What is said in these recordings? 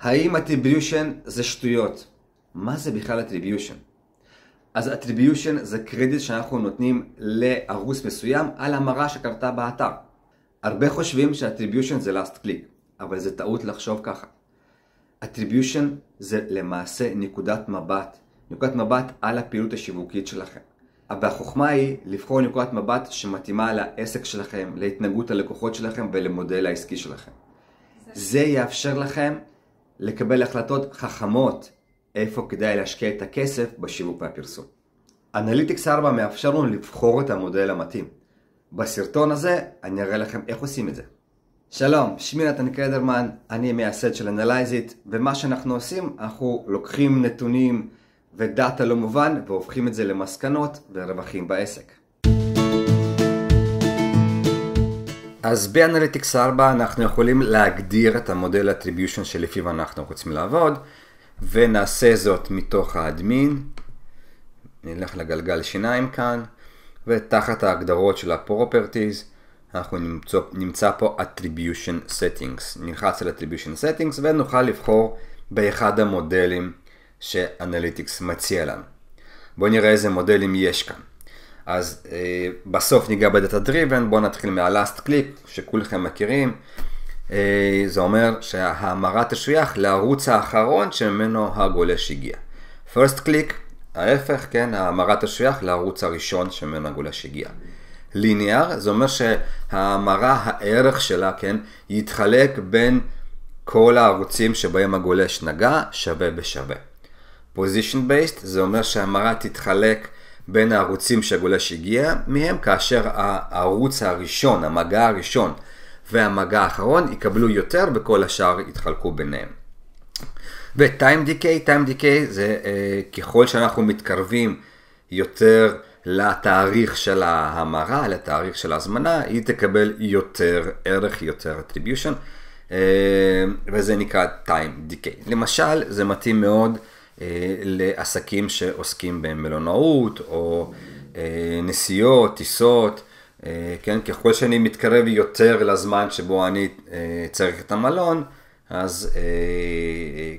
האם attribution זה שטויות? מה זה בכלל attribution? אז attribution זה קרדיט שאנחנו נותנים לערוץ מסוים על המרה שקרתה באתר. הרבה חושבים ש-attribution זה last click, אבל זה טעות לחשוב ככה. attribution זה למעשה נקודת מבט על הפעילות השיווקית שלכם. אבל החוכמה היא לבחור נקודת מבט שמתאימה לעסק שלכם, להתנהגות הלקוחות שלכם ולמודל העסקי שלכם. זה יאפשר לכם לקבל החלטות חכמות איפה כדאי להשקיע את הכסף בשיווק והפרסום. אנליטיקס 4 מאפשר לנו לבחור את המודל המתאים. בסרטון הזה אני אראה לכם איך עושים את זה. שלום, שמי נתן קלדרמן, אני מייסד של אנלייזיט, ומה שאנחנו עושים, אנחנו לוקחים נתונים ודאטה לא מובן והופכים את זה למסקנות ורווחים בעסק. אז באנליטיקס 4 אנחנו יכולים להגדיר את המודל attribution שלפיו אנחנו רוצים לעבוד, ונעשה זאת מתוך האדמין. נלך לגלגל שיניים כאן, ותחת ההגדרות של ה-properties אנחנו נמצא פה attribution settings. נלחץ על attribution settings ונוכל לבחור באחד המודלים שאנליטיקס מציע לנו. בואו נראה איזה מודלים יש כאן. אז בסוף ניגע בדאטה דריבן. בואו נתחיל מה-last click שכולכם מכירים. זה אומר שההמרה תשוייך לערוץ האחרון שממנו הגולש הגיע. first click, ההפך, כן, ההמרה תשוייך לערוץ הראשון שממנו הגולש הגיע. ליניאר, זה אומר שההמרה, הערך שלה, כן, יתחלק בין כל הערוצים שבהם הגולש נגע, שווה בשווה. position based, זה אומר שההמרה תתחלק בין הערוצים שהגולש הגיע מהם, כאשר הערוץ הראשון, המגע הראשון והמגע האחרון יקבלו יותר וכל השאר יתחלקו ביניהם. ו-time decay זה ככל שאנחנו מתקרבים יותר לתאריך של ההמרה, לתאריך של ההזמנה, היא תקבל יותר ערך, יותר attribution, וזה נקרא time decay. למשל, זה מתאים מאוד לעסקים שעוסקים במלונאות או נסיעות, טיסות. כן, ככל שאני מתקרב יותר לזמן שבו אני צריך את המלון, אז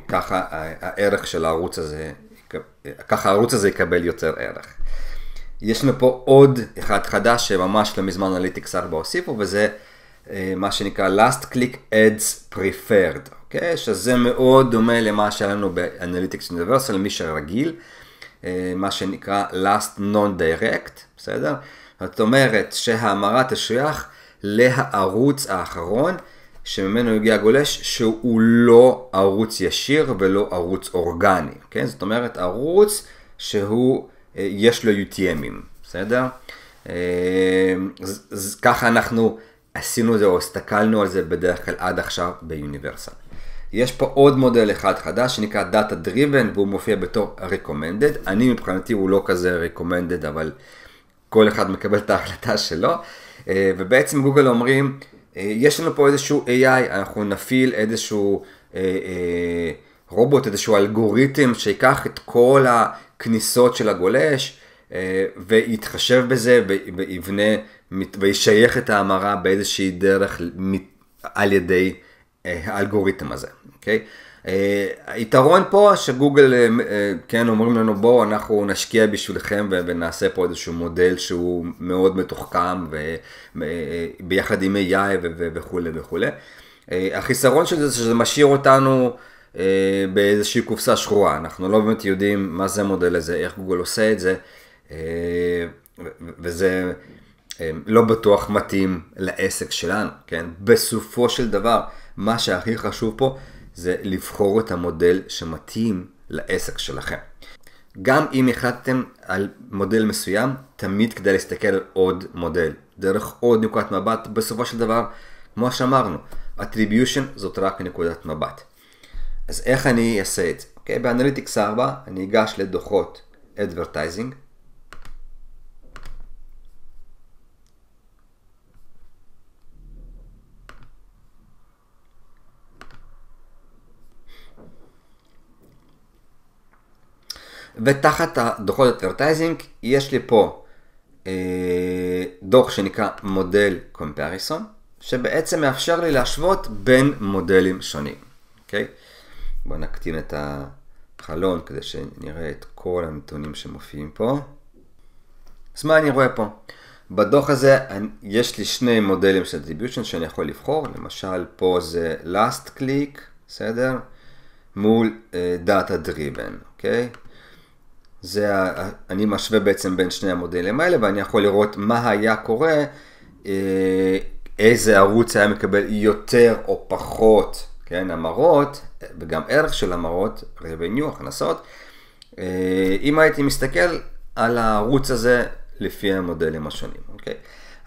ככה הערך של הערוץ הזה, ככה הערוץ הזה יקבל יותר ערך. יש לנו פה עוד אחד חדש שממש לא מזמן אנליטיקס 4 הוסיפו, וזה מה שנקרא last click ads preferred, אוקיי? שזה מאוד דומה למה שהיה לנו באנליטיקס אוניברסל, מי שרגיל, מה שנקרא last non-direct, בסדר? זאת אומרת שההמרה תשוייך לערוץ האחרון שממנו הגיע הגולש, שהוא לא ערוץ ישיר ולא ערוץ אורגני, כן? זאת אומרת ערוץ שהוא יש לו UTM'ים, בסדר? ככה אנחנו עשינו זה או הסתכלנו על זה בדרך כלל עד עכשיו ביוניברסל. יש פה עוד מודל אחד חדש שנקרא Data Driven, והוא מופיע בתור Recommended. אני מבחינתי הוא לא כזה Recommended, אבל כל אחד מקבל את ההחלטה שלו. ובעצם גוגל אומרים, יש לנו פה איזשהו AI, אנחנו נפעיל איזשהו רובוט, איזשהו אלגוריתם שיקח את כל הכניסות של הגולש, ויתחשב בזה ויבנה, וישייך את ההמרה באיזושהי דרך על ידי האלגוריתם הזה. אוקיי? היתרון פה שגוגל כן אומרים לנו בואו אנחנו נשקיע בשבילכם ונעשה פה איזשהו מודל שהוא מאוד מתוחכם ביחד עם AI וכו' וכו'. החיסרון של זה שזה משאיר אותנו באיזושהי קופסה שחורה. אנחנו לא באמת יודעים מה זה המודל הזה, איך גוגל עושה את זה, וזה לא בטוח מתאים לעסק שלנו, כן? בסופו של דבר, מה שהכי חשוב פה זה לבחור את המודל שמתאים לעסק שלכם. גם אם החלטתם על מודל מסוים, תמיד כדאי להסתכל על עוד מודל, דרך עוד נקודת מבט. בסופו של דבר, כמו שאמרנו, attribution זאת רק נקודת מבט. אז איך אני אעשה את זה? אוקיי? באנליטיקס 4 אני אגש לדוחות advertising. ותחת הדוחות advertising יש לי פה דוח שנקרא מודל comparison, שבעצם מאפשר לי להשוות בין מודלים שונים. אוקיי? בואו נקטין את החלון כדי שנראה את כל הנתונים שמופיעים פה. אז מה אני רואה פה? בדוח הזה יש לי שני מודלים של attribution שאני יכול לבחור. למשל פה זה last click, בסדר? מול data driven, אוקיי? אני משווה בעצם בין שני המודלים האלה, ואני יכול לראות מה היה קורה, איזה ערוץ היה מקבל יותר או פחות, כן, המרות, וגם ערך של המרות, revenue, הכנסות. אם הייתי מסתכל על הערוץ הזה לפי המודלים השונים, אוקיי?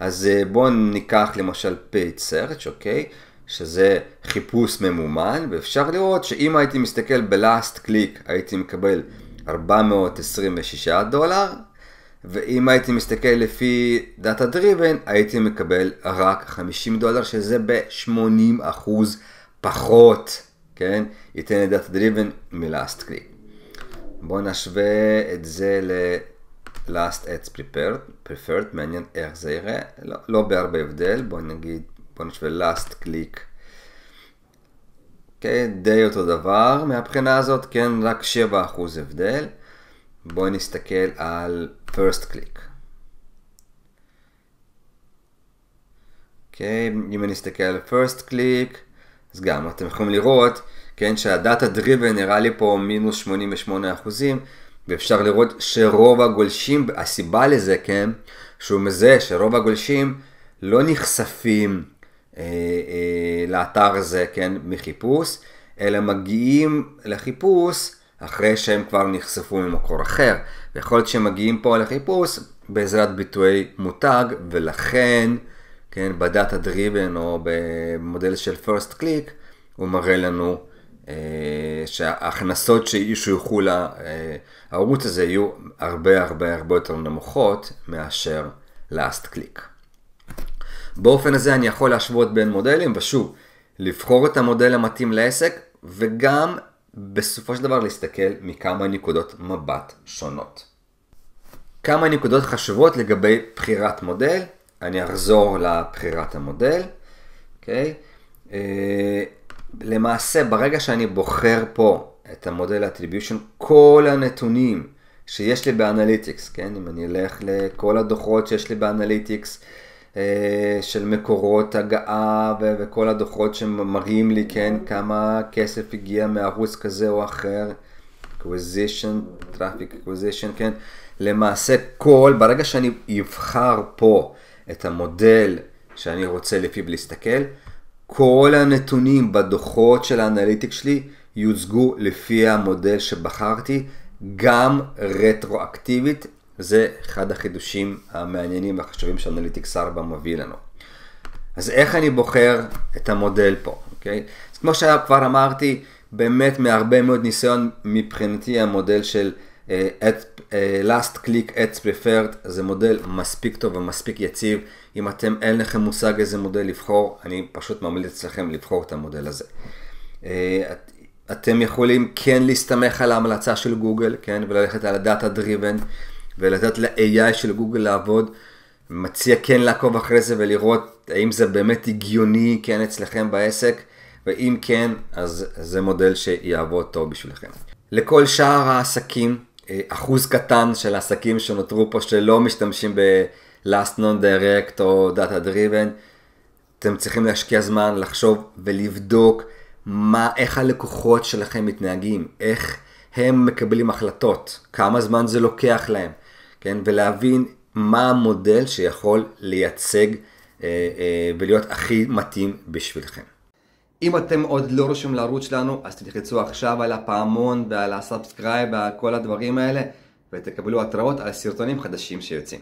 אז בואו ניקח למשל paid search, אוקיי? שזה חיפוש ממומן, ואפשר לראות שאם הייתי מסתכל ב-last click, הייתי מקבל $426, ואם הייתי מסתכל לפי data driven, הייתי מקבל רק $50, שזה ב-80% פחות, כן? ייתן לי data driven מ-last click. בואו נשווה את זה ל-last ads preferred, מעניין איך זה יראה, לא בהרבה הבדל, בואו נשווה last click. אוקיי, די אותו דבר מהבחינה הזאת, כן, רק 7% הבדל. בואו נסתכל על first click. אוקיי, אם נסתכל על first click, אז גם אתם יכולים לראות, כן, שהדאטה דריבן נראה לי פה מינוס 88%, ואפשר לראות שרוב הגולשים, הסיבה לזה, כן, שהוא מזהה שרוב הגולשים לא נחשפים לאתר הזה, כן, מחיפוש, אלא מגיעים לחיפוש אחרי שהם כבר נחשפו ממקור אחר. ויכול להיות שהם מגיעים פה לחיפוש בעזרת ביטויי מותג, ולכן, כן, בדאטה דריבן או במודל של first click, הוא מראה לנו שההכנסות שישויכו לערוץ הזה יהיו הרבה יותר נמוכות מאשר last click. באופן הזה אני יכול להשוות בין מודלים, ושוב, לבחור את המודל המתאים לעסק, וגם בסופו של דבר להסתכל מכמה נקודות מבט שונות. כמה נקודות חשובות לגבי בחירת מודל, אני אחזור לבחירת המודל, אוקיי? למעשה, ברגע שאני בוחר פה את המודל attribution, כל הנתונים שיש לי באנליטיקס, כן? אם אני אלך לכל הדוחות שיש לי באנליטיקס, של מקורות הגעה וכל הדוחות שמראים לי, כן, כמה כסף הגיע מערוץ כזה או אחר, acquisition, traffic acquisition, כן, למעשה ברגע שאני אבחר פה את המודל שאני רוצה לפיו להסתכל, כל הנתונים בדוחות של האנליטיקס שלי יוצגו לפי המודל שבחרתי, גם רטרואקטיבית. זה אחד החידושים המעניינים והחשובים שאנליטיקס 4 מביא לנו. אז איך אני בוחר את המודל פה, אוקיי? אז כמו שכבר אמרתי, באמת מהרבה מאוד ניסיון מבחינתי המודל של last click ads preferred, זה מודל מספיק טוב ומספיק יציב. אם אין לכם מושג איזה מודל לבחור, אני פשוט ממליץ לכם לבחור את המודל הזה. אתם יכולים כן להסתמך על ההמלצה של גוגל, כן, וללכת על הדאטה דריבן, ולתת ל-AI של גוגל לעבוד. מציע כן לעקוב אחרי זה ולראות האם זה באמת הגיוני, כן, אצלכם בעסק, ואם כן, אז זה מודל שיעבוד טוב בשבילכם. לכל שאר העסקים, אחוז קטן של העסקים שנותרו פה שלא משתמשים ב-Last Non-Direct או Data Driven, אתם צריכים להשקיע זמן, לחשוב ולבדוק איך הלקוחות שלכם מתנהגים, איך הם מקבלים החלטות, כמה זמן זה לוקח להם, כן? ולהבין מה המודל שיכול לייצג ולהיות הכי מתאים בשבילכם. אם אתם עוד לא רשומים לערוץ שלנו, אז תלחצו עכשיו על הפעמון ועל הסאבסקרייב ועל כל הדברים האלה, ותקבלו התראות על סרטונים חדשים שיוצאים.